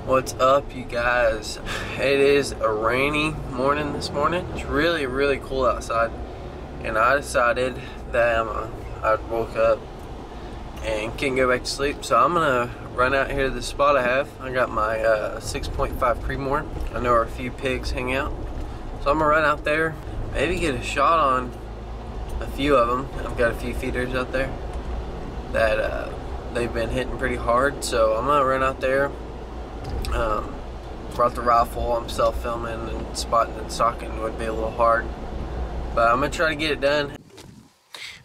What's up, you guys? It is a rainy morning this morning. It's really cool outside, and I decided that I woke up and can't go back to sleep, so I'm gonna run out here to the spot I have. I got my 6.5 Creedmoor. I know where a few pigs hang out, so I'm gonna run out there, maybe get a shot on a few of them. I've got a few feeders out there that they've been hitting pretty hard, so I'm gonna run out there. Brought the rifle. I'm self-filming, and spotting and stalking would be a little hard, but I'm gonna try to get it done.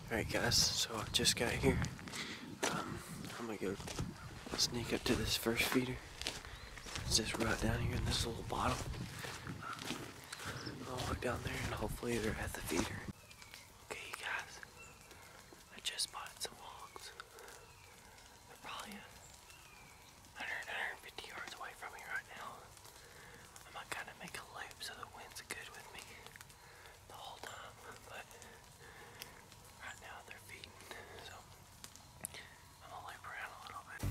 Alright guys, so I just got here. I'm gonna go sneak up to this first feeder. It's just right down here in this little bottle. I'll walk down there and hopefully they're at the feeder. Okay you guys, I just spotted some hogs. They're probably 150 yards away from me right now. I might kind of make a loop so the wind's good with me the whole time, but right now they're feeding, so I'm gonna loop around a little bit.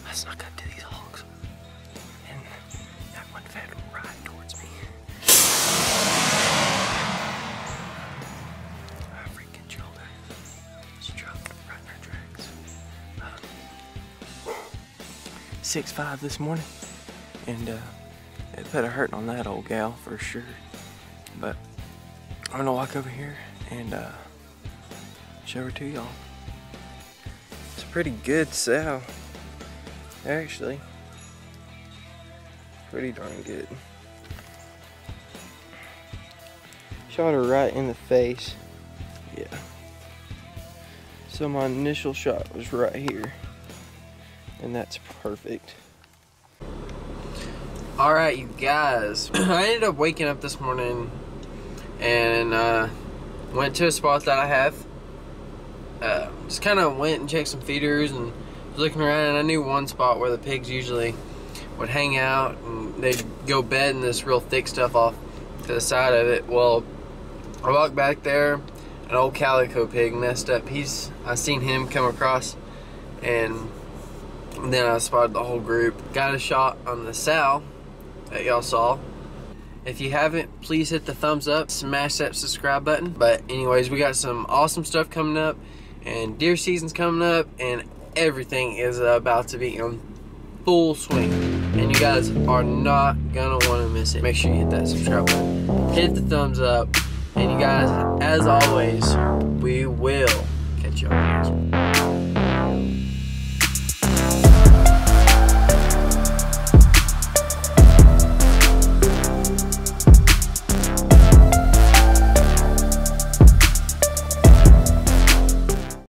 I snuck up to these hogs, and that one fed right towards me. I freaking killed her. Struck right in her tracks. 6'5" this morning, and it put a hurting on that old gal for sure. But I'm gonna walk over here and show her to y'all. It's a pretty good sow. Actually, pretty darn good. Shot her right in the face. Yeah. So my initial shot was right here, and that's perfect. Alright you guys, I ended up waking up this morning and went to a spot that I have. Just kind of went and checked some feeders and looking around, and I knew one spot where the pigs usually would hang out and they'd go bed in this real thick stuff off to the side of it. Well, I walked back there, an old calico pig messed up. I seen him come across, and then I spotted the whole group. Got a shot on the sow that y'all saw. If you haven't, please hit the thumbs up, smash that subscribe button. But anyways, we got some awesome stuff coming up, and deer season's coming up, and everything is about to be in full swing, and you guys are not gonna want to miss it. Make sure you hit that subscribe button, hit the thumbs up, and you guys, as always, we will catch you on the next one.